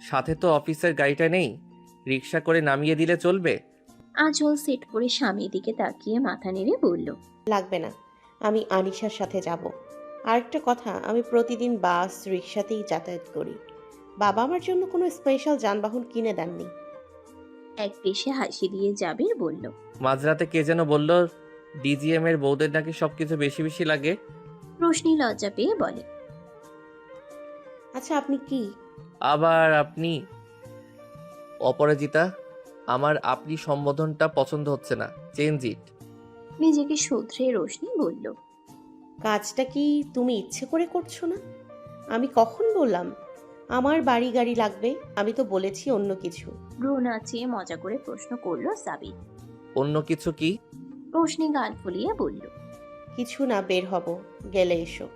সাথে তো অফিসের গাড়িটা নেই, রিক্সা করে নামিয়ে দিলে চলবে? আঁচল সেট করে স্বামীর দিকে তাকিয়ে মাথা নেড়ে বলল, লাগবে না, আমি আনিশার সাথে যাব। আরেকটা কথা, আমি প্রতিদিন বাস রিক্সাতেই যাতায়াত করি। বাবা আমার জন্য কোনো স্পেশাল যানবাহন কিনে দেননি। এক পেশে হাসি দিয়ে জাবির বলল, মাঝরাতে কে যেন বলল ডিজিএম এর বউদের নাকি সবকিছু বেশি বেশি লাগে। রোশনি লজ্জা পেয়ে বলে, আচ্ছা, আপনি কি? আবার আপনি? অপরাজিতা, আমার আপনি সম্বোধনটা পছন্দ হচ্ছে না, চেঞ্জ ইট। নিজেকে শুধরে রোশনি বলল, কাজটা কি তুমি ইচ্ছে করে করছো না? আমি কখন বললাম আমার বাড়ি গাড়ি লাগবে? আমি তো বলেছি অন্য কিছু। ভ্রু নাচিয়ে মজা করে প্রশ্ন করলো জাবির। অন্য কিছু কি? রোশনি গাল ফুলিয়ে বলল, কিছু না, বের হব, গেলে এসো।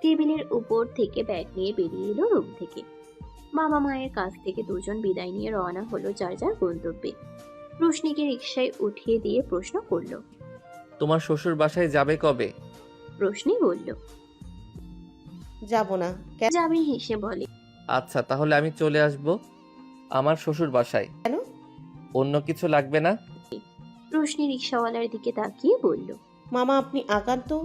টেবিলের উপর থেকে ব্যাগ নিয়ে বেরিয়ে এলো রুম থেকে। বাবা মায়ের কাছ থেকে দুজন বিদায় নিয়ে রওনা হলো যার যার গন্তব্যে। রোশনিকে রিকশায় উঠিয়ে দিয়ে প্রশ্ন করলো। তোমার শ্বশুর বাসায় যাবে কবে? রোশনি বলল। যাব না। জাবির হেসে বলে, আচ্ছা, তাহলে আমি চলে আসব আমার শ্বশুর বাসায়। কেন? অন্য কিছু লাগবে না? রোশনি রিকশাওয়ালার দিকে তাকিয়ে বলল, মামা, আপনি আগান তো।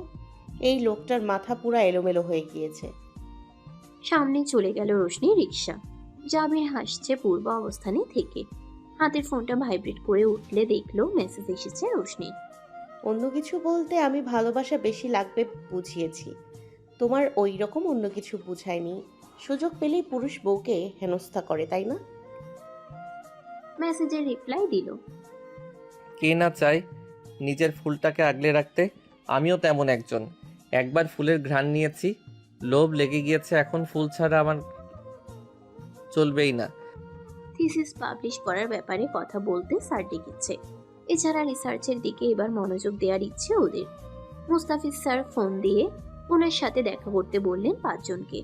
এই লোকটার মাথা পুরা এলোমেলো হয়ে গিয়েছে। সামনে চলে গেল রোশনি রিকশা। জাবির হাসছে পূর্ব অবস্থানে থেকে। হাতের ফোনটা ভাইব্রেট করে উঠলে দেখলো মেসেজ এসেছে রোশনি। অন্য কিছু বলতে আমি ভালোবাসা বেশি লাগবে বুঝিয়েছি, তোমার ওই রকম অন্য কিছু বুঝায়নি। সুযোগ পেলেই পুরুষ বউকে হেনস্থা করে, তাই না? মেসেজের রিপ্লাই দিল, কে না চায় নিজের ফুলটাকে আগলে রাখতে? আমিও তেমন একজন। একবার ফুলের ঘ্রাণ নিয়েছি, লোভ লেগে গিয়েছে, এখন ফুল ছাড়া আমার চলবেই না। থিসিস পাবলিশ করার ব্যাপারে কথা বলতে স্যার ডেকেছে। এছাড়া রিসার্চের দিকে এবার মনোযোগ দেওয়ার ইচ্ছে ওদের। মুস্তাফিজ স্যার ফোন দিয়ে ওনার সাথে দেখা করতে বললেন 5 জনকে।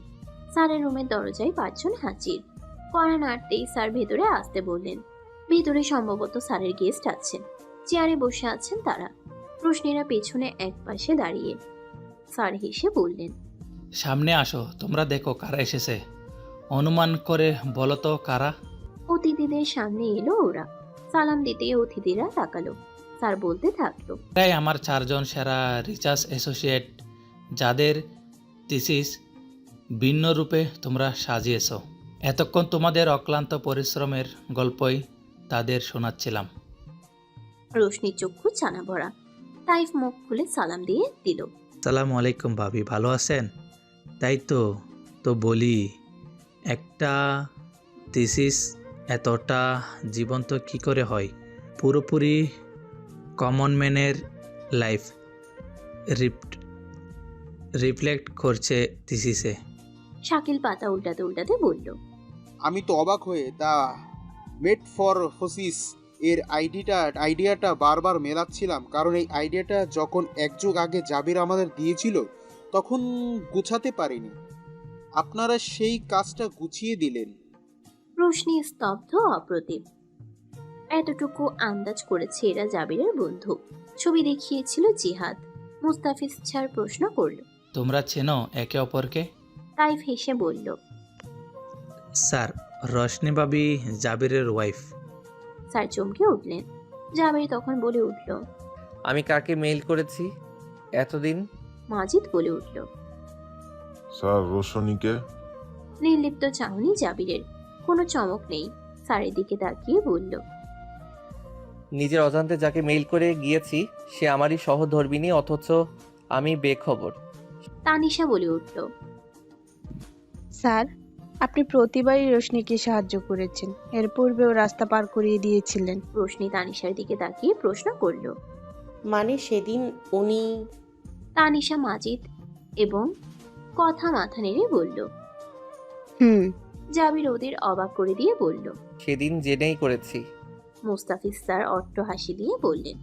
স্যারের রুমের দরজায় 5 জন হাজির। কড়া নাড়তেই স্যার ভেতরে আসতে বললেন। ভেতরে সম্ভবত স্যারের গেস্ট আছেন। চেয়ারে বসে আছেন তারা। রোশনিরা পেছনে এক পাশে দাঁড়িয়ে। স্যার হেসে বললেন, সামনে আসো, তোমরা দেখো কারা এসেছে। অনুমান করে বলো তো কারা? অতিথিদের সামনে এলো ওরা। সালাম দিতে অতিথিরা তাকালো। স্যার বলতে থাকলো, এরাই আমার 4 জন সেরা রিসার্চ অ্যাসোসিয়েট, যাদের থিসিস ভিন্ন রূপে তোমরা সাজিয়েছো। এতক্ষণ তোমাদের অক্লান্ত পরিশ্রমের গল্পই তাদের শোনাচ্ছিলাম। রোশনি চক্ষু ছানা ভরা। তাইফ মুখ খুলে সালাম দিয়ে দিল। আসসালামু আলাইকুম ভাবি, ভালো আছেন? তাই তো তো বলি, একটা থিসিস এতটা জীবন্ত কি করে হয়? পুরোপুরি কমন ম্যানের লাইফ রিফ্লেক্ট করছে থিসিসে। শাকিল পাতা উল্টাতে উল্টাতে বলল, আমি তো অবাক হয়ে দা মেট ফর হোসিস এর আইডিয়াটা বারবার মেলাচ্ছিলাম, কারণ এই আইডিয়াটা যখন এক যুগ আগে জাবির আমাদের দিয়েছিল তখন গুছাতে পারিনি। আপনারা সেই কাজটা গুছিয়ে দিলেন। রোশনি স্তব্ধ অপ্রতিভ। এতটুকু আন্দাজ করেছে এরা জাবিরের বন্ধু। ছবি দেখিয়েছিল জিহাদ। মুস্তাফিজ স্যার প্রশ্ন করল। তোমরা চেনো একে অপরকে? তাইফ হেসে বলল, স্যার, রশনি ভাবি জাবিরের ওয়াইফ। স্যার চমকে উঠলেন। জাবির তখন বলে উঠল, আমি কাকে মেইল করেছি এতদিন? মাজিদ বলে উঠল। স্যার, রোশনীকে। নির্লিপ্ত চাহনি জাবিরের। কোনো চমক নেই। স্যারের দিকে তাকিয়ে বলল, নিজের অজান্তে যাকে মেইল করে গিয়েছি সে আমারই সহধর্মিণী, অথচ আমি বেখবর। তানিশা বলে উঠল, স্যার, আপনি প্রতিবারই রোশনিকে সাহায্য করেছেন। এর পূর্বেও রাস্তা পার করিয়ে দিয়েছিলেন। রোশনি তানিশার দিকে তাকিয়ে প্রশ্ন করল। মানে সেদিন উনি? তানিশা মাজিদ এবং কথা মাথা নেড়ে বলল। হুম। জাবির ওদের অবাক করে দিয়ে বলল। সেদিন জেনেই করেছি। মুস্তাফিজ স্যার অট্ট হাসি দিয়ে বললেন,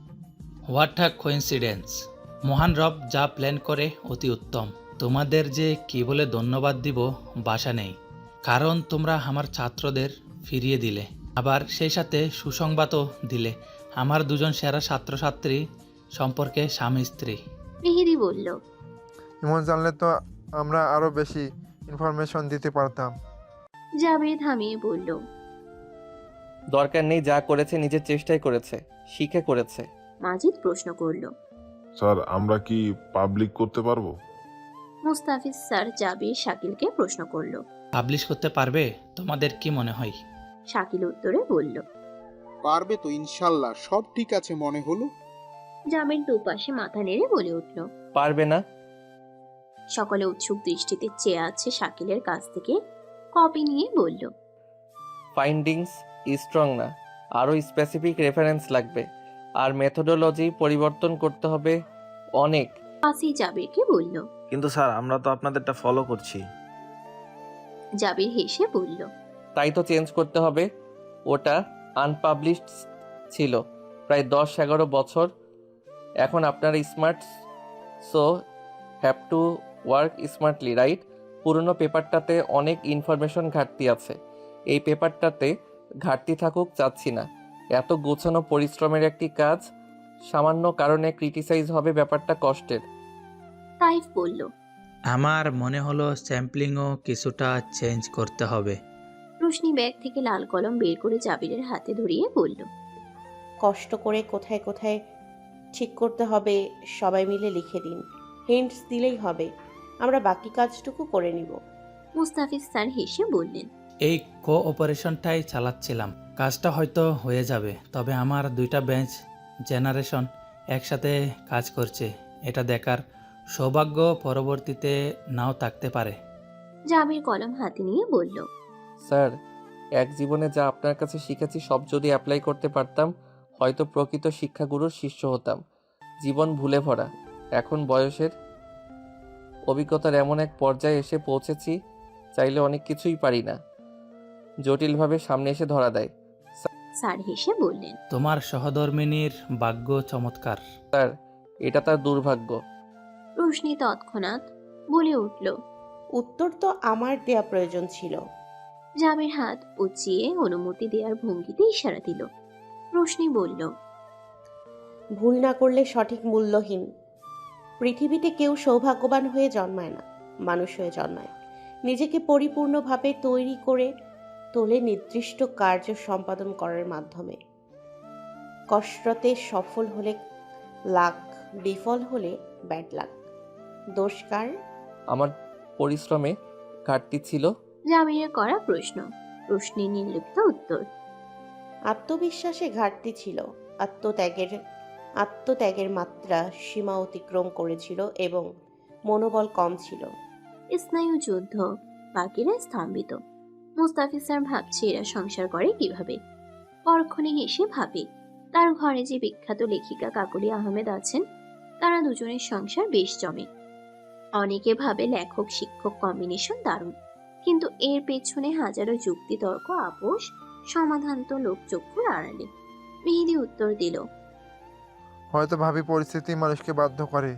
হোয়াট আ কোইন্সিডেন্স। মহান রব যা প্ল্যান করে অতি উত্তম। তোমাদের যে কি বলে ধন্যবাদ দিব ভাষা নেই, কারণ তোমরা আমার ছাত্রদের ফিরিয়ে দিলে, আবার সেই সাথে সুসংবাদও দিলে। আমার 2 জন সেরা ছাত্রছাত্রী সম্পর্কে স্বামী স্ত্রী। মেহেদি বলল, এমন জানলে তো আমরা আরো বেশি ইনফরমেশন দিতে পারতাম। জাবির থামিয়ে বলল, দরকার নেই, যা করেছে নিজের চেষ্টায় করেছে, শিখে করেছে। মাজিদ প্রশ্ন করল। স্যার আমরা কি পাবলিক করতে পারবো? মুস্তাফিজ স্যার জাবির শাকিলকে প্রশ্ন করল। পাবলিশ করতে পারবে? তোমাদের কি মনে হয়? শাকিল উত্তরে বলল। পারবে তো ইনশাল্লাহ, সব ঠিক আছে মনে হলো। জাবির দুপাশে মাথা নেড়ে বলে উঠল। পারবে না? সকলে উৎসুক দৃষ্টিতে চেয়ে আছে শাকিলের কাছ থেকে কপি নিয়ে বলল। ফাইন্ডিংস স্ট্রং না, আরও স্পেসিফিক রেফারেন্স লাগবে, আর মেথোডোলজি পরিবর্তন করতে হবে অনেক। আসি জাবিরকে বলল। কিন্তু স্যার আমরা তো আপনাদেরটা ফলো করছি। জাবির হেসে বলল। তাই তো চেঞ্জ করতে হবে। ওটা আনপাবলিশড ছিল প্রায় 10-11 বছর। এখন আপনারা smart, so have to work smartly, right? পুরনো পেপারটাতে অনেক ইনফরমেশন ঘাটতি আছে, এই পেপারটাতে ঘাটতি থাকুক চাচ্ছি না। এত গোছানো পরিশ্রমের একটি কাজ সামান্য কারণে ক্রিটিসাইজ হবে, ব্যাপারটা কষ্টের। তাইফ বলল। আমার মনে হলো স্যাম্পলিংও কিছুটা চেঞ্জ করতে হবে। রোশনি ব্যাগ থেকে লাল কলম বের করে জাবিরের হাতে ধরিয়ে বলল। কষ্ট করে কোথায় কোথায় ঠিক করতে হবে সবাই মিলে লিখে দিন, হিন্টস দিলেই হবে, আমরা বাকি কাজটুকু করে নিব। মুস্তাফিজ স্যার হেসে বললেন। এই কোঅপারেশনটাই চালাচ্ছিলাম, কাজটা হয়তো হয়ে যাবে, তবে আমার 2টা বেঞ্চ জেনারেশন একসাথে কাজ করছে, এটা দেখার সৌভাগ্য পরবর্তীতে নাও থাকতে পারে। জাবির কলম হাতে নিয়ে বলল। স্যার, এক জীবনে যা আপনার কাছে শিখেছি সব যদি অ্যাপ্লাই করতে পারতাম, হয়তো প্রকৃত শিক্ষাগুরুর শিষ্য হতাম। জীবন ভুলে ভরা, এখন বয়সের অভিজ্ঞতার এমন এক পর্যায়ে এসে পৌঁছেছি, চাইলে অনেক কিছুই পারি না, জটিলভাবে সামনে এসে ধরা দেয়। স্যার হেসে বললেন। তোমার সহধর্মিনীর ভাগ্য চমৎকার। স্যার, এটা তার দুর্ভাগ্য। রোশনি তৎক্ষণাৎ বলে উঠল। উত্তর তো আমার দেয়া প্রয়োজন ছিল। জাবির হাত উঁচিয়ে অনুমতি দেওয়ার ভঙ্গিতে ইশারা দিল। রোশনি বলল। ভুল না করলে সঠিক মূল্যহীন। পৃথিবীতে কেউ সৌভাগ্যবান হয়ে জন্মায় না, মানুষ হয়ে জন্মায়। নিজেকে পরিপূর্ণভাবে তৈরি করে তোলে নির্দিষ্ট কার্য সম্পাদন করার মাধ্যমে। কসরতে সফল হলে লাক, বিফল হলে ব্যাড লাক। দোষ কার? আমার পরিশ্রমে ঘাটতি ছিল। জাবিরের করা প্রশ্ন। রোশনি নির্লিপ্ত উত্তর। আত্মবিশ্বাসে ঘাটতি ছিল, আত্মত্যাগের মাত্রা সীমা অতিক্রম করেছিল এবং মনোবল কম ছিল। স্নায়ু যুদ্ধ, বাকিরা স্তম্ভিত। মুস্তাফিজ স্যার ভাবছে এরা সংসার করে কিভাবে। পরক্ষণে হেসে ভাবে তার ঘরে যে বিখ্যাত লেখিকা কাকলি আহমেদ আছেন, তারা দুজনের সংসার বেশ জমে। অনেকে ভাবে লেখক শিক্ষক কম্বিনেশন দারুণ, কিন্তু এর পেছনে হাজারো যুক্তি তর্ক, আপোষ, সমাধান তো লোকচক্ষুর আড়ালে। মেহেদি উত্তর দিল। হয়তো ভাবি পরিস্থিতি মানুষকে বাধ্য করে।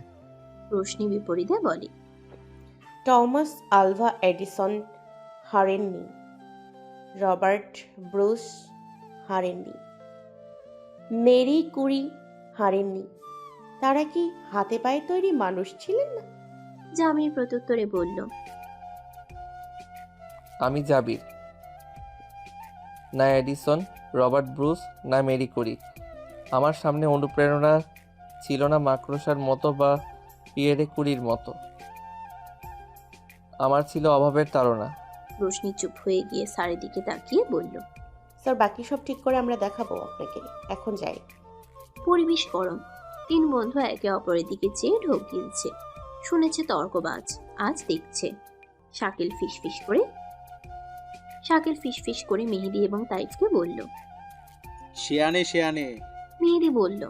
রোশনি বিপরীতে বলে। টমাস আলভা এডিসন হারেননি, রবার্ট ব্রুস হারেননি, মেরি কুরি হারেননি। তারা কি হাতে পায়ে তৈরি মানুষ ছিলেন না? জামির প্রত্যুত্তরে বলল। আমি জাবির, না এডিসন, রবার্ট ব্রুস, না মেরি কুরি। আমার সামনে অনুপ্রেরণা ছিল না মাকড়সার মতো বা পিয়েরে কুরির মতো, আমার ছিল অভাবের তাড়না। রোশনি চুপ হয়ে গিয়ে স্যারের দিকে তাকিয়ে বলল। স্যার বাকি সব ঠিক করে আমরা দেখাবো আপনাকে, এখন যাই। পরিবেশ গরম। 3 বন্ধু একে অপরের দিকে চেয়ে ঢোক গিলছে। শুনেছে তর্কবাজ, আজ দেখছে। শাকিল ফিসফিস করে মেহেদি এবং তাইফকে বলল। শেয়ানে শেয়ানে। মেহেদি বলল।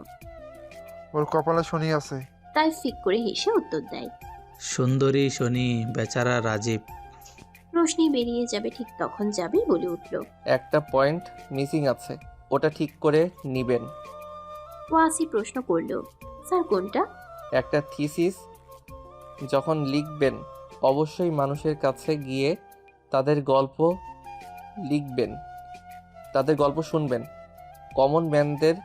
ওর কপালে শনি আছে। তাইফ ফিক করে হেসে উত্তর দেয়। সুন্দরী শনি, বেচারা রাজীব। রোশনি বেরিয়ে যাবে ঠিক তখন জাবির বলে উঠল। একটা পয়েন্ট মিসিং আছে, ওটা ঠিক করে নিবেন। ওয়াসি প্রশ্ন করল। স্যার কোনটা? একটা থিসিস যখন লিখবেন অবশ্যই মানুষের কাছে গিয়ে তাদের গল্প লিখবেন, তাদের গল্প শুনবেন। কমন ম্যানদের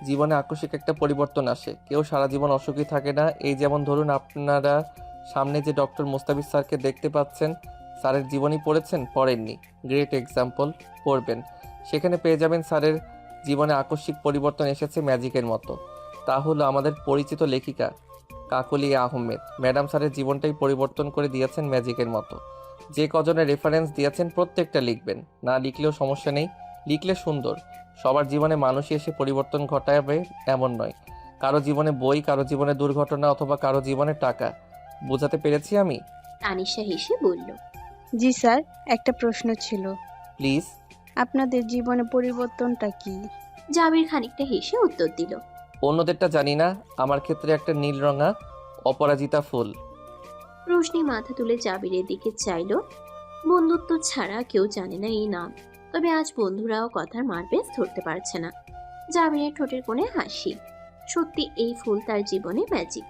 জীবনে আকস্মিক একটা পরিবর্তন আসে, কেউ সারা জীবন অসুখী থাকে না। এই যেমন ধরুন আপনারা সামনে যে ডক্টর মুস্তাফিজ স্যারকে দেখতে পাচ্ছেন, স্যারের জীবনী পড়েছেন? পড়েননি। গ্রেট এক্সাম্পল, পড়বেন। সেখানে পেয়ে যাবেন স্যারের জীবনে আকস্মিক পরিবর্তন এসেছে ম্যাজিকের মতো। তা হলো আমাদের পরিচিত লেখিকা কাকলি আহমেদ ম্যাডাম স্যারের জীবনটাই পরিবর্তন করে দিয়েছেন ম্যাজিকের মতো। যে কজনের রেফারেন্স দিয়েছেন প্রত্যেকটা লিখবেন, না লিখলেও সমস্যা নেই, লিখলে সুন্দর। সবার জীবনে মানুষই এসে পরিবর্তন ঘটাবে এমন নয়। কারো জীবনে বই, কারো জীবনে দুর্ঘটনা, অথবা কারো জীবনে টাকা। বোঝাতে পেরেছি আমি? তানিশা হেসে বলল, জি স্যার, একটা প্রশ্ন ছিল। প্লিজ। আপনাদের জীবনে পরিবর্তনটা কি? জাবির খানিকটা হেসে উত্তর দিল, অন্যদেরটা জানি না, আমার ক্ষেত্রে একটা নীল রঙা অপরাজিতা ফুল। রোশনি মাথা তুলে জাবিরের দিকে চাইল। বন্ধুত্ব ছাড়া কেউ জানে না এই নাম, তবে আজ বন্ধুরাও কথার মারপেস ধরতে পারছে না। জাবিরের ঠোঁটের কোণে হাসি। সত্যি এই ফুল তার জীবনে ম্যাজিক।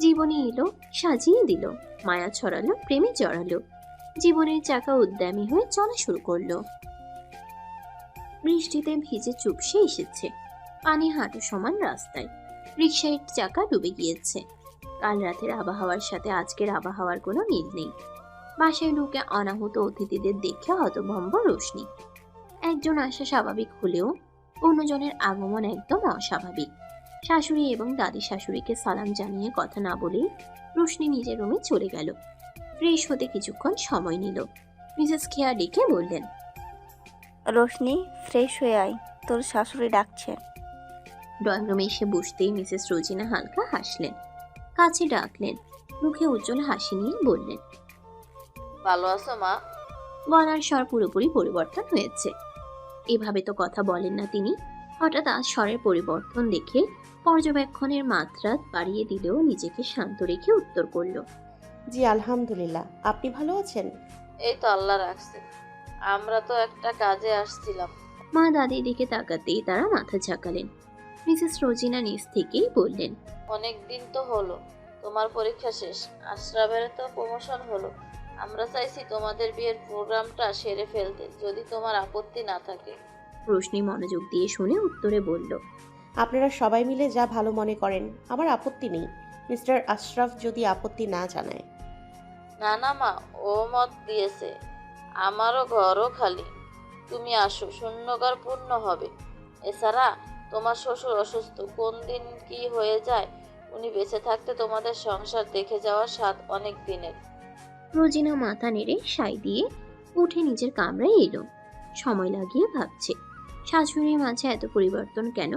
জীবনে এলো, সাজিয়ে দিল, মায়া ছড়ালো, প্রেমে জড়ালো। জীবনের চাকা উদ্যমী হয়ে চলা শুরু করলো। বৃষ্টিতে ভিজে চুপসে এসেছে। পানি হাঁটু সমান রাস্তায়। রিকশার চাকা ডুবে গিয়েছে। কাল রাতের আবহাওয়ার সাথে আজকের আবহাওয়ার কোনো মিল নেই। বাসায় ঢুকে অনাহূত অতিথিদের দেখে হতভম্ব রোশনি। একজন আসা স্বাভাবিক হলেও অন্যজনের আগমন একদম অস্বাভাবিক। শাশুড়ি এবং দাদি শাশুড়িকে সালাম জানিয়ে কথা না বলেই রোশনি নিজের রুমে চলে গেল। ফ্রেশ হতে কিছুক্ষণ সময় নিল। মিসেস খেয়া ডেকে বললেন, রোশনি, ফ্রেশ হয়ে আয়, তোর শাশুড়ি ডাকছে। ড্রয়িং রুমে এসে বসতেই মিসেস রোজিনা হালকা হাসলেন। কাছে ডাকলেন। মুখে উজ্জ্বল হাসি নিয়ে বললেন, ভালো আছো মা? গলার স্বর পুরোপুরি পরিবর্তন হয়েছে। এভাবে তো কথা বলেন না তিনি। হঠাৎ আজ স্বরের পরিবর্তন দেখে পর্যবেক্ষণের মাত্রা বাড়িয়ে দিলেও নিজেকে শান্ত রেখে উত্তর করল, জি আলহামদুলিল্লাহ, আপনি ভালো আছেন? এই তো আল্লাহ রাখছে, আমরা তো একটা কাজে আসছিলাম। মা দাদির দিকে তাকাতেই তারা মাথা ঝাঁকালেন। মিসেস রোজিনা নিজ থেকেই বললেন, অনেক দিন তো হলো, তোমার পরীক্ষা শেষ, আশরাফের তো প্রমোশন হলো। আমরা চাইছি তোমাদের বিয়ের প্রোগ্রামটা সেরে ফেলতে, যদি তোমার আপত্তি না থাকে। রোশনি মনোযোগ দিয়ে শুনে উত্তরে বলল, আপনারা সবাই মিলে যা ভালো মনে করেন, আমার আপত্তি নেই, মিস্টার আশরাফ যদি আপত্তি না জানায়। না না মা, ও মত দিয়েছে, আমারও ঘরও খালি, তুমি আসো, শূন্যঘর পূর্ণ হবে। এছাড়া তোমার শ্বশুর অসুস্থ, কোন দিন কি হয়ে যায়, উনি বেঁচে থাকতে তোমাদের সংসার দেখে যাওয়ার স্বাদ অনেক দিনের। রোজিনা মাথা নেড়ে সাই দিয়ে উঠে নিজের কামরায় এলো। সময় লাগিয়ে ভাবছে শাশুড়ির মাঝে এত পরিবর্তন কেন।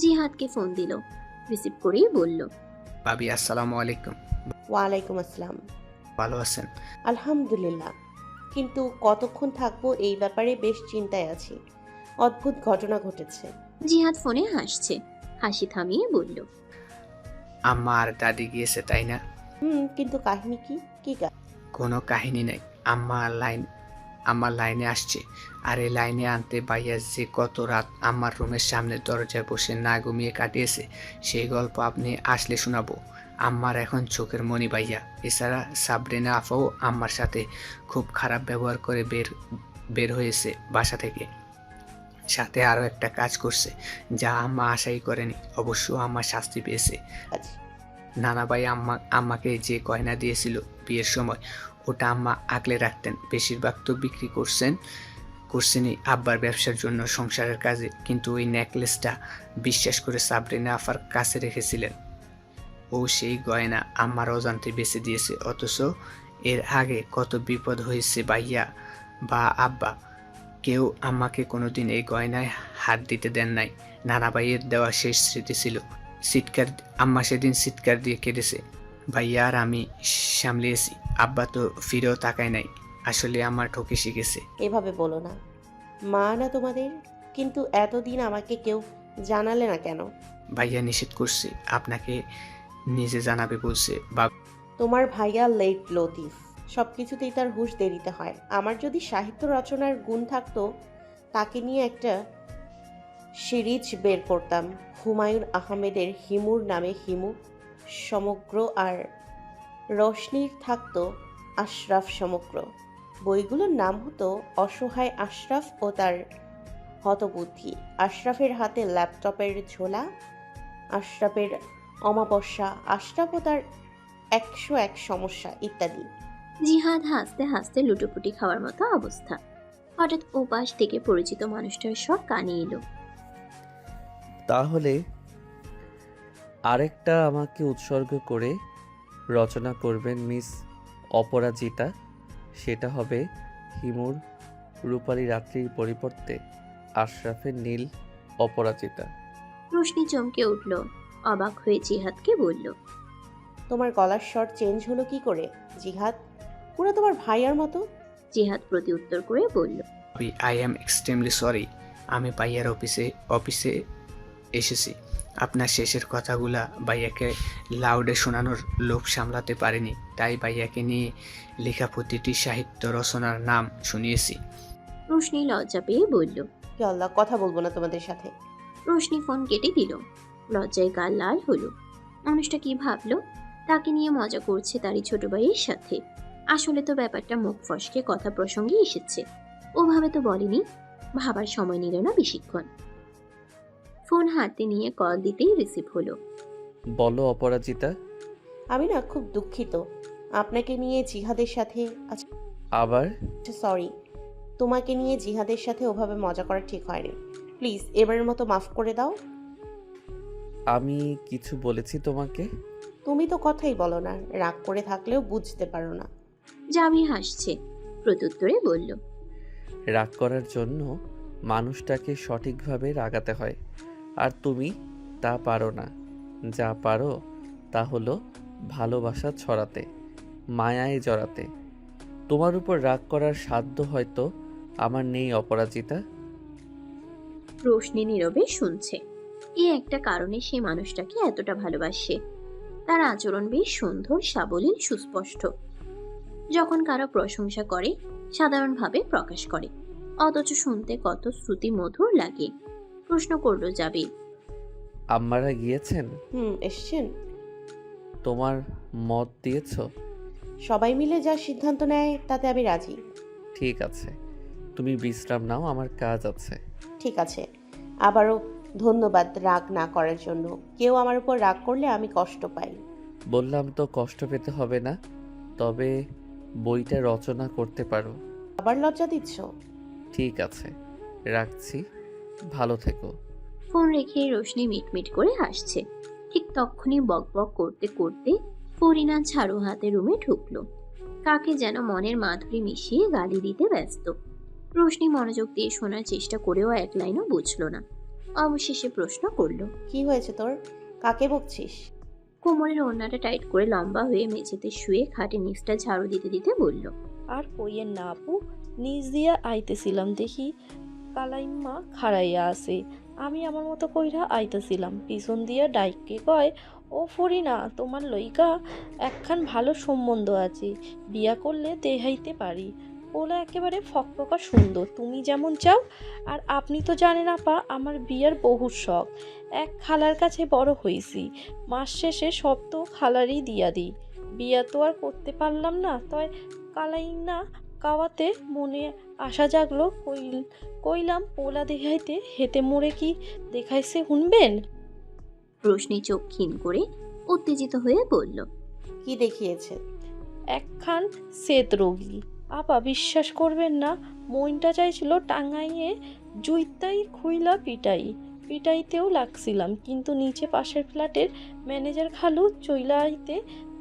জিহাদকে ফোন দিল। রিসিভ করেই বলল, ভাবি আসসালামু আলাইকুম। ওয়ালাইকুম আসসালাম। ভালো আছেন? আলহামদুলিল্লাহ, কিন্তু কতক্ষণ থাকবো এই ব্যাপারে বেশ চিন্তায় আছি। অদ্ভুত ঘটনা ঘটেছে। জিহাদ ফোনে হাসছে। হাসি থামিয়ে বলল, আম্মা আর দাদি গিয়েছে তাই না? কিন্তু কাহিনী কি? কি কোনো কাহিনী নাই, আমার লাইনে আসছে। আর এই লাইনে আনতে ভাইয়া যে কত রাত আমার রুমের সামনে দরজায় বসে না ঘুমিয়ে কাটিয়েছে, সেই গল্প আপনি আসলে শোনাবো। আম্মার এখন চোখের মনি ভাইয়া। এছাড়া সাবরিনা আফাও আম্মার সাথে খুব খারাপ ব্যবহার করে বের হয়েছে বাসা থেকে। সাথে আরও একটা কাজ করছে যা আম্মা আশাই করেনি। অবশ্য আম্মা শাস্তি পেয়েছে। নানা ভাই আম্মাকে যে গয়না দিয়েছিল বিয়ের সময়, ওটা আম্মা আগলে রাখতেন। বেশিরভাগ তো বিক্রি করছেনই আব্বার ব্যবসার জন্য, সংসারের কাজে। কিন্তু ওই নেকলেসটা বিশ্বাস করে সাবরিনা আফার কাছে রেখেছিলেন। ও সেই গয়না আম্মার অজান্তে বেঁচে দিয়েছে। অথচ এর আগে কত বিপদ হয়েছে, ভাইয়া বা আব্বা কেউ আম্মাকে কোনোদিন এই গয়নায় হাত দিতে দেন নাই। নানা ভাইয়ের দেওয়া শেষ স্মৃতি ছিল। আম্মা সেদিন চিৎকার দিয়ে কেঁদেছে। ভাইয়া আর আমি সামলিয়েছি। আব্বা তো ফিরেও তাকায় নাই। আসলে আমার ঠকে শিখেছে। এভাবে বলো না, মা না তোমাদের? কিন্তু এতদিন আমাকে কেউ জানালে না কেন? ভাইয়া নিষেধ করছে, আপনাকে নিজে জানাবে বলছে। তোমার ভাইয়া লেট লতিফ, সবকিছুতেই তার হুঁশ দেরিতে হয়। আমার যদি সাহিত্য রচনার গুণ থাকতো, তাকে নিয়ে একটা সিরিজ বের করতাম। হুমায়ুন আহমেদের হিমুর নামে হিমু সমগ্র, আর রশনির থাকতো আশরাফ সমগ্র। বইগুলোর নাম হতো অসহায় আশরাফ ও তার হতবুদ্ধি, আশরাফের হাতে ল্যাপটপের ঝোলা, আশরাফের অমাবস্যা, আশরাফ ও তার 101 সমস্যা ইত্যাদি। জিহাদ হাসতে হাসতে লুটোপুটি খাওয়ার মতো অবস্থা। হঠাৎ ওপাশ থেকে পরিচিত মানুষটার স্বর কানে এলো। তাহলে আরেকটা আমাকে উৎসর্গ করে রচনা করবেন মিস অপরাজিতা। সেটা হবে হিমুর রূপালী রাত্রির পরিবর্তে আশরাফের নীল অপরাজিতা। রোশনি চমকে উঠল, অবাক হয়ে জিহাদকে বলল, তোমার গলার স্বর চেঞ্জ হলো কি করে জিহাদ? পুরো তোমার ভাইয়ার মতো। জিহাদ প্রতি উত্তর করে বলল, আই অ্যাম এক্সট্রিমলি সরি। আমি ভাইয়ার অফিসে এসেছি। আপনার শেষের কথাগুলা ভাইয়াকে লাউডে শোনানোর লোভ সামলাতে পারিনি, তাই ভাইয়াকে নিয়ে লেখা প্রতিটি সাহিত্য রচনার নাম শুনিয়েছি। রোশনি লজ্জা পেয়ে বলল। কি আল্লাহ, কথা বলবো না তোমাদের সাথে। রোশনি ফোন কেটে দিল। লজ্জায় গাল লাল হলো। মানুষটা কি ভাবলো তাকে নিয়ে মজা করছে তারই ছোট ভাইয়ের সাথে? আসলে তো ব্যাপারটা মুখ ফসকে কথা প্রসঙ্গে এসেছে, ওভাবে তো বলেনি। ভাবার সময় নিল না বেশিক্ষণ। ফোন হাতে নিয়ে কল দিতেই রিসিভ হলো। বলো অপরাজিতা। আমি না খুব দুঃখিত আপনাকে নিয়ে জিহাদের সাথে। আবার সরি, তোমাকে নিয়ে জিহাদের সাথে ওভাবে মজা করা ঠিক হয়নি। প্লিজ এবারের মতো মাফ করে দাও। আমি কিছু বলেছি তোমাকে? তুমি তো কথাই বলো না, রাগ করে থাকলেও বুঝতে পারো না। জামি হাসছে, প্রত্যুত্তরে বলল, রাগ করার জন্য মানুষটাকে সঠিকভাবে রাগাতে হয়, আর তুমি তা পারো না। যা পারো তা হলো ভালোবাসা ছড়াতে, মায়ায় জড়াতে। তোমার উপর রাগ করার সাধ্য হয়তো আমার নেই অপরাজিতা। রোশনি নীরবে শুনছে। এই একটা কারণে সে মানুষটাকে এতটা ভালোবাসে। তার আচরণ বেশ সুন্দর, সাবলীল, সুস্পষ্ট। যখন কারো প্রশংসা করে সাধারণভাবে প্রকাশ করে, অথচ শুনতে কত শ্রুতি মধুর লাগে। প্রশ্ন করলো যাবে। আম্মারা গিয়েছেন? এসছেন। তোমার মত দিয়েছ? সবাই মিলে যা সিদ্ধান্ত নেয় তাতে আমি রাজি। ঠিক আছে, তুমি বিশ্রাম নাও, আমার কাজ আছে। ঠিক আছে, আবারও ধন্যবাদ রাগ না করার জন্য। কেউ আমার উপর রাগ করলে আমি কষ্ট পাই। বললাম তো কষ্ট পেতে হবে না, তবে বইটা রচনা করতে পারো। আবার লজ্জা দিচ্ছ? ঠিক আছে, রাখছি, ভালো থেকো। ফোন রেখে রোশনি মিটমিট করে হাসছে। ঠিক তখনই বক বক করতে করতে ফরিনা ঝাড়ু হাতে রুমে ঢুকলো। কাকে যেন মনের মাধুরী মিশিয়ে গালি দিতে ব্যস্ত। রোশনি মনোযোগ দিয়ে শোনার চেষ্টা করেও এক লাইনও বুঝলো না। অবশেষে প্রশ্ন করলো, কি হয়েছে তোর? কাকে বকছিস? কোমরের ওড়নাটা টাইট করে লম্বা হয়ে মেঝেতে শুয়ে খাটে নিচটা ঝাড়ু দিতে দিতে বলল, আর কইয়ের না আপু, নিজ দিয়া আইতেছিলাম দেখি কালাইম্মা খাড়াইয়া আছে। আমি আমার মতো কইরা আইতেছিলাম, পিছন দিয়া ডাইককে কয়, ও ফরিনা, তোমার লইকা একখান ভালো সম্বন্ধ আছে, বিয়া করলে দেখাইতে পারি। ওলা একেবারে ফকফকা সুন্দর, তুমি যেমন চাও। আর আপনি তো জানেন আপা, আমার বিয়ার বহু শখ। এক খালার কাছে বড় হইছি, মাস শেষে সব তো খালারই দিয়া দিই। বিয়া তো আর করতে পারলাম না, তাই কালাইনা কাওয়াতে মনে আশা জাগলো, কইলাম পোলা দেখাইতে, হেতে মোড়ে কি দেখাইছে শুনবেন? রোশনি চোখ ক্ষীণ করে উত্তেজিত হয়ে বলল, কি দেখিয়েছে? একখান সেত রোগী আপা, বিশ্বাস করবেন না, মইনটা চাইছিল টাঙ্গাইয়ে জুইতাই খুইলা পিটাইতেও লাগছিলাম, কিন্তু নিচে পাশের ফ্ল্যাটের ম্যানেজার খালু চইলা আইতে,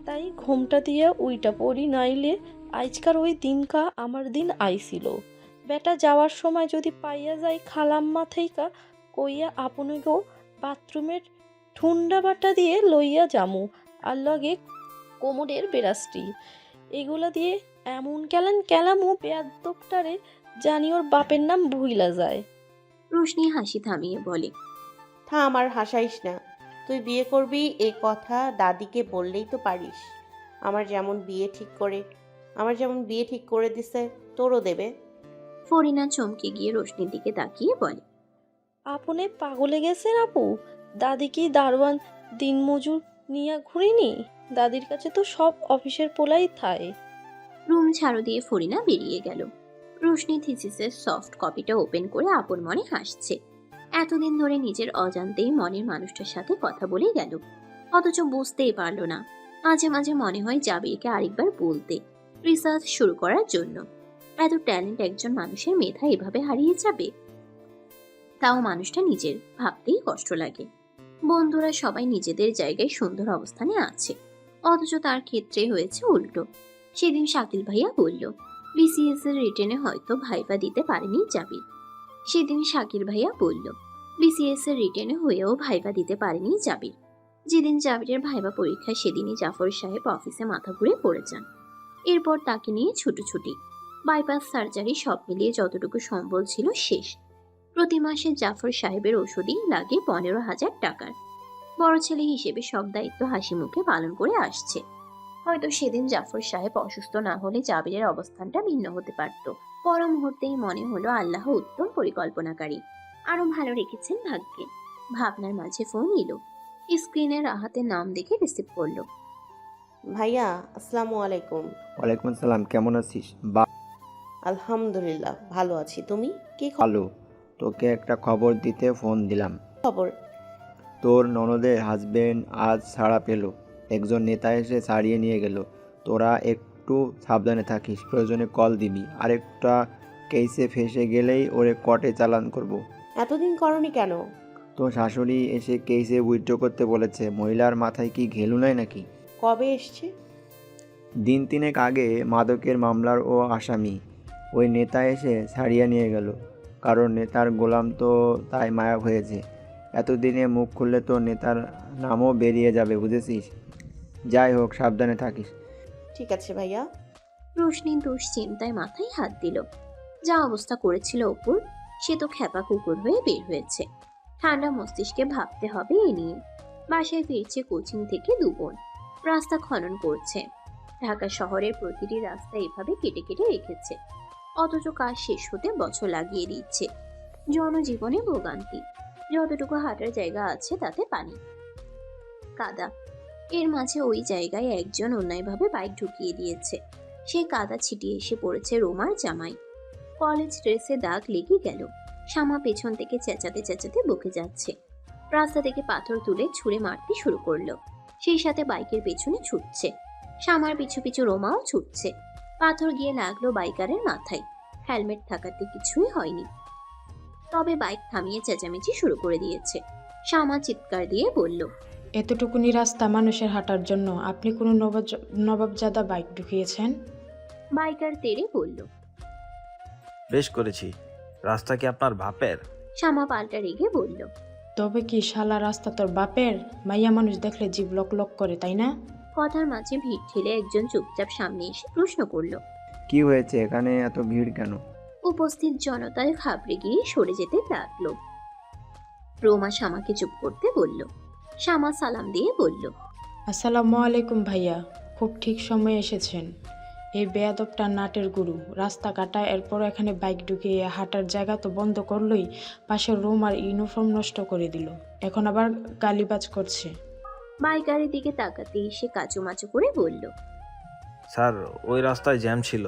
তাই ঘোমটা দিয়া উইটা পড়ি, নাইলে আজকার ওই দিনকা আমার দিন আইছিল। বেটা যাওয়ার সময় যদি পাইয়া যাই খালাম্মা থেইকা কইয়া আপনি গো বাথরুমের ঠুন্ডা বাটা দিয়ে লইয়া যামু, আর লগে কোমরের বেরাস্টি, এগুলা দিয়ে এমন কেলামু বেয়াদ্দপটারে জানি ওর বাপের নাম ভুইলা যায়। রোশনি হাসি থামিয়ে বলে, থাম আর হাসাইস না। তুই বিয়ে করবি এ কথা দাদিকে বললেই তো পারিস। আমার যেমন বিয়ে ঠিক করে দিছে তোরও দেবে। ফরিনা চমকে গিয়ে রোশনির দিকে তাকিয়ে বলে, আপনি পাগলে গেছেন আপু? দাদি কি দারোয়ান দিনমজুর নিয়ে ঘুরিনি? দাদির কাছে তো সব অফিসের পোলাই থায়। রুম ঝাড়ু দিয়ে ফরিনা বেরিয়ে গেল। রোশনি থিসিসের সফট কপিটা ওপেন করে আপন মনে হাসছে। এতদিন ধরে নিজের অজান্তেই মনের মানুষটার সাথে কথা বলে গেল, অথচ বুঝতেই পারলো না। মাঝে মাঝে মনে হয় জাবিরকে আরেকবার বলতে, রিসার্চ শুরু করার জন্য। এত ট্যালেন্ট একজন মানুষের মেধা এভাবে হারিয়ে যাবে, তাও মানুষটা নিজের ভাবতেই কষ্ট লাগে। বন্ধুরা সবাই নিজেদের জায়গায় সুন্দর অবস্থানে আছে, অথচ তার ক্ষেত্রে হয়েছে উল্টো। সেদিন শাকিল ভাইয়া বলল বিসিএস এর রিটেনে হয়তো ভাইভা দিতে পারেনি জাবির। সেদিন শাকিল ভাইয়া বলল বিসিএস এর রিটেনে হয়েও ভাইভা দিতে পারেনি জাবির। যেদিন জাবিরের ভাইভা পরীক্ষা সেদিনই জাফর সাহেব অফিসে মাথা ঘুরে পড়ে যান। এরপর তাকে নিয়ে ছুটোছুটি, বাইপাস সার্জারি, সব মিলিয়ে যতটুকু সম্বল ছিল শেষ। প্রতি মাসে জাফর সাহেবের ওষুধই লাগে 15,000 টাকার। বড় ছেলে হিসেবে সব দায়িত্ব হাসি মুখে পালন করে আসছে। হয়তো সেদিন জাফর সাহেব অসুস্থ না হলে জাবিরের অবস্থানটা ভিন্ন হতে পারত। পর মুহূর্তেই মনে হলো আল্লাহ উত্তম পরিকল্পনাকারী, আরো ভালো রেখেছেন ভাগ্যে। ভাবনার মাঝে ফোন এলো। স্ক্রিনে রাহাতের নাম দেখে রিসিভ করলো। ভাইয়া আসসালামু আলাইকুম। ওয়ালাইকুম আসসালাম, কেমন আছিস? বা আলহামদুলিল্লাহ ভালো আছি, তুমি কি ভালো। তোকে একটা খবর দিতে ফোন দিলাম। খবর? তোর ননদের হাজবেন্ড আজ ছাড়া পেল। একজন নেতা এসে ছাড়িয়ে নিয়ে গেল। তোরা একটু সাবধানে থাকিস, প্রয়োজনে কল দিবি। আরেকটা কেসে ফেসে গেলেই ওরে কোর্টে চালান করব। এতদিন করনি কেন? তো শাশুড়ি এসে কেসে উইথড্র করতে বলেছে। মহিলার মাথায় কি ঘেলু নাই নাকি? কবে এসছে? দিন তিনেক আগে মাদকের মামলার ও আসামি। ওই নেতা এসে ছাড়িয়ে নিয়ে গেল। কারণ নেতার গোলাম তো তাই মায়া হয়েছে। এতদিনে মুখ খুললে তো নেতার নামও বেরিয়ে যাবে, বুঝেছিস? যাই হোক, সাবধানে থাকিস। ঠিক আছে ভাইয়া। রোশনি দুশ্চিন্তায় মাথায় হাত দিল। যা অবস্থা করেছিল অপুর, সে তো খ্যাপা কুকুর হয়ে বের হয়েছে। ঠান্ডা মস্তিষ্কে ভাবতে হবে এ নিয়ে। বাসায় ফিরছে কোচিং থেকে 2 বোন, রাস্তা খনন করছে। ঢাকা শহরের প্রতিটি রাস্তা এভাবে কেটে কেটে রেখেছে, অথচ কাজ শেষ হতে বছর লাগিয়ে দিচ্ছে। জনজীবনে ভোগান্তি। যতটুকু হাঁটার জায়গা আছে তাতে পানি, কাদা। এর মাঝে ওই জায়গায় একজন অন্যায়ভাবে বাইক ঢুকিয়ে দিয়েছে। সে কাদা ছিটিয়ে এসে পড়েছে রোমার জামাই। কলেজ ড্রেসে দাগ লেগে গেল। শামা পেছন থেকে চেঁচাতে চেঁচাতে বকে যাচ্ছে। রাস্তা থেকে পাথর তুলে ছুঁড়ে মারতে শুরু করলো। সেই সাথে বাইকের পেছনে ছুটছে। শামার পিছু পিছু রোমাও ছুটছে। পাথর গিয়ে লাগলো বাইকারের মাথায়। হেলমেট থাকাতে কিছুই হয়নি, তবে বাইক থামিয়ে চেঁচামেচি শুরু করে দিয়েছে। শামা চিৎকার দিয়ে বলল, এতটুকুনি রাস্তা মানুষের হাঁটার জন্য আপনি কোনো নবাবজাদা বাইক ঢুকিয়েছেন? বাইকার তেড়ে বলল, বেশ করেছি। রাস্তা কি আপনার বাপের? শামা পাল্টা রেগে বলল, তবে কি শালা রাস্তা তোর বাপের? মাইয়া মানুষ দেখলে জিভ লক লক করে, তাই না? কথার মাঝে ভিড় ঠেলে একজন চুপচাপ সামনে এসে প্রশ্ন করলো, কি হয়েছে? এখানে এত ভিড় কেন? উপস্থিত জনতায় ঘাবড়ে গিয়ে সরে যেতে লাগলো। রোমা শামাকে চুপ করতে বলল। শামা সালাম দিয়ে বলল, আসসালামু আলাইকুম ভাইয়া, খুব ঠিক সময়ে এসেছেন। এই বেয়াদবটা নাটের গুরু, রাস্তা কাটায় এরপর এখানে বাইক ঢুকিয়ে হাঁটার জায়গা তো বন্ধ করলই, পাশের রুম আর ইউনিফর্ম নষ্ট করে দিল। এখন আবার গালিবাজ করছে। বাইকারের দিকে তাকাতে সে কাচুমাচু করে বলল, স্যার, ওই রাস্তায় জ্যাম ছিল,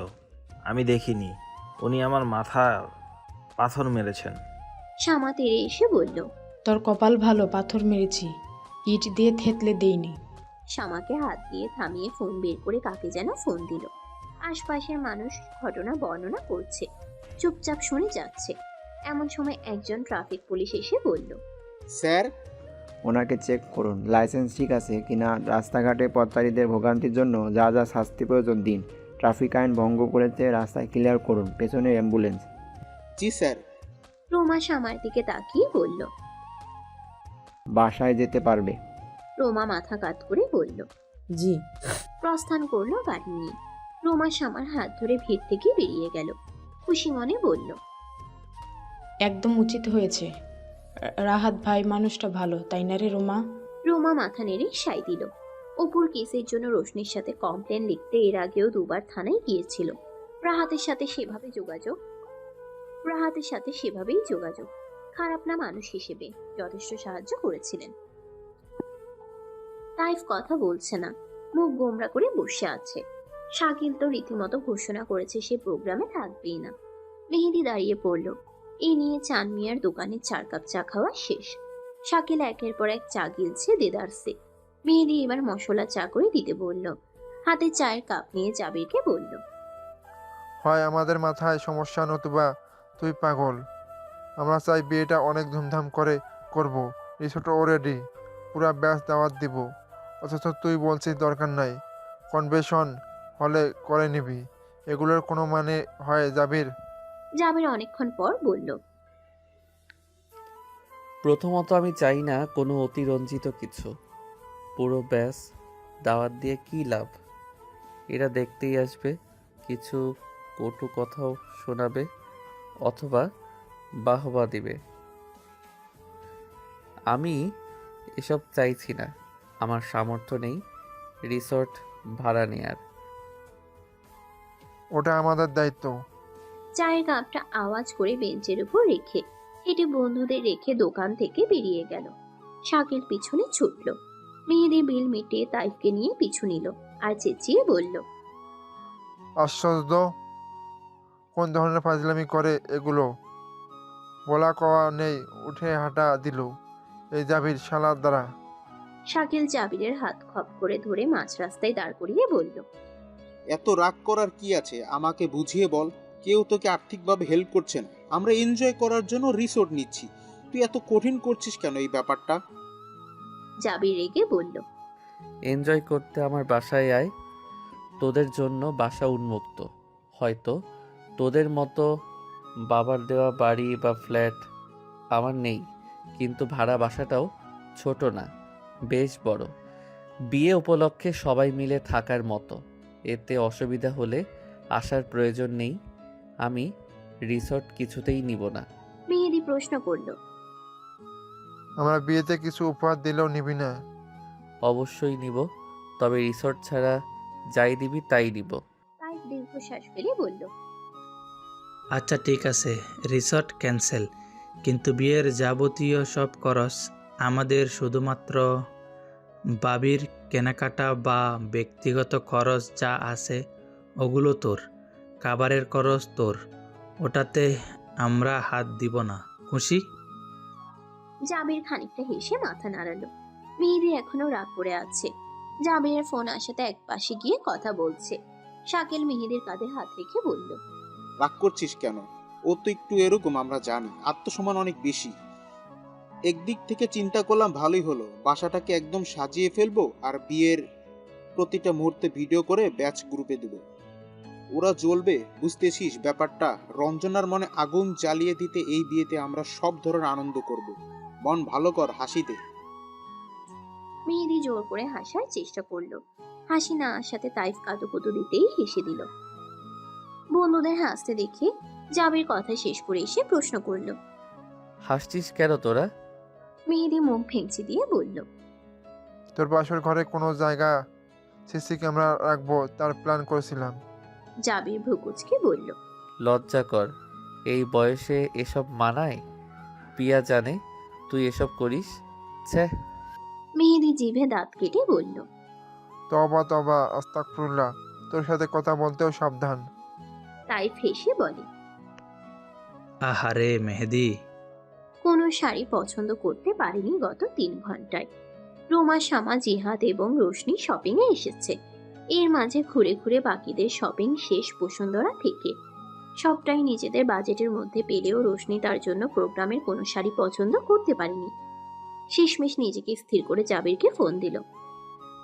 আমি দেখিনি। উনি আমার মাথায় পাথর মেরেছেন। শামা তেড়ে এসে বলল, তোর কপাল ভালো, পাথর মেরেছি, ইট দিয়ে থেতলে দেইনি। শামাকে হাত দিয়ে থামিয়ে ফোন বের করে কাকে যেন ফোন দিল। আশপাশের মানুষ ঘটনা বর্ণনা করছে, চুপচাপ শুনে যাচ্ছে। এমন সময় একজন ট্রাফিক পুলিশ এসে বলল, স্যার, ওনাকে চেক করুন, লাইসেন্স ঠিক আছে কিনা। রাস্তাঘাটে পথচারীদের ভোগান্তির জন্য যা যা শাস্তি প্রয়োজন দিন। ট্রাফিক আইন ভঙ্গ করেছে, রাস্তায় ক্লিয়ার করুন। পেছনে অ্যাম্বুলেন্স। জি স্যার। রোমা শামার দিকে তাকিয়ে বলল, বাসায় যেতে পারবে? রোমা মাথা কাত করে বলল, জি। প্রস্থান করলো গাড়ি নিয়ে। রোমা শামার হাত ধরে ভিড় থেকে বেরিয়ে গেল। খুশি মনে বলল, একদম উচিত হয়েছে। রাহাত ভাই মানুষটা ভালো, তাই না রে রোমা? রোমা মাথা নেড়ে সাই দিল। অপুর কেসের জন্য রোশনির সাথে কমপ্লেন লিখতে এর আগেও 2 বার থানায় গিয়েছিল। রাহাতের সাথে সেভাবেই যোগাযোগ। খারাপ না মানুষ হিসেবে যথেষ্ট সাহায্য করেছিলেন। তাইফ কথা বলছে না, মুখ গোমরা করে বসে আছে। শাকিল তো রীতিমতো ঘোষণা করেছে সে প্রোগ্রামে থাকবেই না। মেহেদি দাঁড়িয়ে পড়ল। এই নিয়ে চান মিয়ার দোকানে 4 কাপ চা খাওয়া শেষ। শাকিল একের পর এক চা গিলছে দেদারসে। মেহেদি এবার মশলা চা করে দিতে বলল। হাতে চায়ের কাপ নিয়ে জাবিরকে বলল, হয় আমাদের মাথায় সমস্যা, নতুবা তুই পাগল। আমরা চাই বিয়েটা অনেক ধুমধাম করে করব। রিসোর্টও রেডি, পুরা ব্যাচ দাওয়াত দিব। অথচ তুই বলছিস দরকার নাই, কনভেনশন হলে করে নিবি। এগুলোর কোনো মানে হয় জাবির? জাবির অনেকক্ষণ পর বলল, প্রথমত আমি চাই না কোনো অতিরঞ্জিত কিছু। পুরো ব্যাস দাওয়াত দিয়ে কী লাভ? এরা দেখতেই আসবে, কিছু কটু কথাও শোনাবে অথবা বাহবা দিবে। আমি এসব চাইছি না। আমার সামর্থ্য নেই রিসর্ট ভাড়া নেয়ার। ওটা আমাদের দায়িত্ব। চায়ের কাপটা আওয়াজ করে বেঞ্চের উপর রেখে হেঁটে বন্ধুদের রেখে দোকান থেকে বেরিয়ে গেল। শাকিল পিছনে ছুটল। মেহেদি বিল মিটিয়ে তাইফকে নিয়ে পিছু নিল আর চেঁচিয়ে বলল, আশ্চর্য, কোন ধরনের ফাজলামি করে এগুলো? বলা কওয়া নেই, উঠে হাঁটা দিল এই জাবির শালার দ্বারা। শাকিল জাবিরের হাত খপ করে ধরে মাঝ রাস্তায় দাঁড় করিয়ে বলল, এত রাগ করার কি আছে? আমাকে বুঝিয়ে বল। কেউ তোকে আর্থিকভাবে হেল্প করছে না, আমরা এনজয় করার জন্য রিসোর্ট নিচ্ছি। তুই এত কঠিন করছিস কেন এই ব্যাপারটা? জাবির রেগে বলল, এনজয় করতে আমার বাসায় আয়। তোদের জন্য বাসা উন্মুক্ত। হয়তো তোদের মতো বাবার দেওয়া বাড়ি বা ফ্ল্যাট আমার নেই, কিন্তু ভাড়া বাসাটাও ছোট না, বেশ বড়। বিয়ে উপলক্ষে সবাই মিলে থাকার মতো। এতে অসুবিধা হলে আসার প্রয়োজন নেই। আমি রিসর্ট কিছুতেই নিব না। মেহেদি প্রশ্ন করল, আমরা বিয়েতে কিছু উপহার দিলেও নিবি না? অবশ্যই নিব, তবে রিসর্ট ছাড়া যাই দিবি তাই নিব। তাইফ দীর্ঘশ্বাস ফেলে বলল, আচ্ছা ঠিক আছে, রিসর্ট ক্যান্সেল, কিন্তু বিয়ের যাবতীয় সব খরচ আমাদের। শুধুমাত্র বাবির কেনাকাটা বা ব্যক্তিগত খরচ যা আছে ওগুলো তোর। খাবারের খরচ তোর, ওটাতে আমরা হাত দিব না। খুশি? জাবির খানিকটা হেসে মাথা নাড়ালো। মেহেদি এখনো রাগ করে আছে। জাবিরের ফোন আসাতে এক পাশে গিয়ে কথা বলছে। শাকিল মেহেদির কাঁধে হাত রেখে বলল, রাগ করছিস কেন? ও তো একটু এরকম, আমরা জানি। আত্মসম্মান অনেক বেশি। একদিক থেকে চিন্তা করলাম ভালোই হলো, বাসাটাকে একদম সাজিয়ে ফেলবো আর বিয়ের প্রতিটা মুহূর্তে ভিডিও করে ব্যাচ গ্রুপে দেব। ওরা জ্বলবে, বুঝতেছিস ব্যাপারটা? রঞ্জনার মনে আগুন জ্বালিয়ে দিতে এই বিয়েতে আমরা সব ধরনের আনন্দ করব। মন ভালো কর, হাসি দে। মেহেদি জোর করে হাসার চেষ্টা করলো। হাসি না আসাতে তাইফ কাতুকুতু দিতেই হেসে দিল। বন্ধুদের হাসতে দেখে জাবির কথা শেষ করে এসে প্রশ্ন করলো, হাসছিস কেন তোরা? মেহেদি মুখ ভেঙচি দিয়ে বলল, তোর বাসর ঘরে কোনো জায়গা সিসি ক্যামেরা রাখবো তার প্ল্যান করেছিলাম। জাবির ভ্রুকুচকে বলল, লজ্জা কর, এই বয়সে এসব মানায়? পিয়া জানে তুই এসব করিস? ছ্যা। মেহেদি জিভে দাঁত কেটে বলল, তবা তবা, আস্তাগফিরুল্লাহ, তোর সাথে কথা বলতেও সাবধান। তাইফ হেসে বলে, আহারে মেহেদি, কোনো শাড়ি পছন্দ করতে পারেনি গত 3 ঘন্টায়। রোমা, শামা, জিহাদ এবং রোশনি শপিং এ এসেছে। এর মাঝে ঘুরে ঘুরে বাকিদের শপিং শেষ বসুন্ধরা থেকে। সবটাই নিজেদের বাজেটের মধ্যে পেলেও রোশনি তার জন্য প্রোগ্রামের কোনো শাড়ি পছন্দ করতে পারেনি। শেষমেশ নিজেকে স্থির করে জাবিরকে ফোন দিল।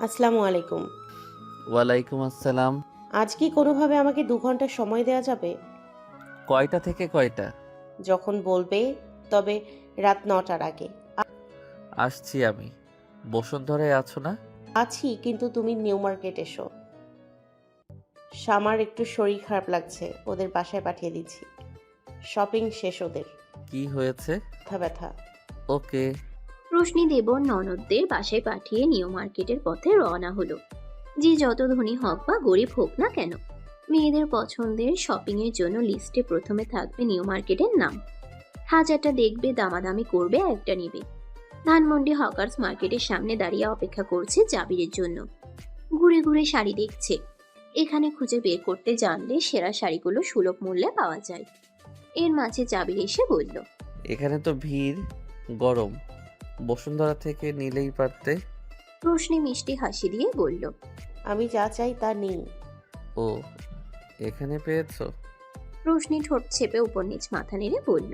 আসসালামু আলাইকুম। ওয়ালাইকুম আসসালাম। আজ কি কোনোভাবে আমাকে 2 ঘন্টা সময় দেওয়া যাবে? কয়টা থেকে কয়টা? যখন বলবে, তবে রাত 9টার আগে। আসছি আমি। বসুন্ধরায় আছো না? আছি, কিন্তু তুমি নিউ মার্কেট এসো। শামার একটু শরীর খারাপ লাগছে, ওদের বাসায় পাঠিয়ে দিচ্ছি। শপিং শেষ ওদের। কি হয়েছে? মাথা ব্যথা। ওকে। রোশনি দেব ননদদের বাসায় পাঠিয়ে নিউ মার্কেটের পথে রওনা হলো। যে যত ধনী হোক বা গরিব হোক না কেন, মেয়েদের পছন্দের শপিং এর জন্য লিস্টে প্রথমে থাকবে নিউ মার্কেটের নাম। হাজারটা দেখবে, দামাদামি করবে, একটা নিবে। ধানমন্ডি হকার্স মার্কেটের সামনে দাঁড়িয়ে অপেক্ষা করছে জাবিরের জন্য। ঘুরে ঘুরে শাড়ি দেখছে। এখানে খুঁজে বের করতে জানলে সেরা শাড়িগুলো সুলভ মূল্যে পাওয়া যায়। এর মাঝে জাবির এসে বলল, এখানে তো ভিড়, গরম, বসুন্ধরা থেকে নিলেই পারতে। রোশনি মিষ্টি হাসি দিয়ে বলল, আমি যা চাই তা নেই। ও, এখানে পেয়েছো? রোশনি ঠোঁট চেপে উপর নিচ মাথা নেড়ে বলল,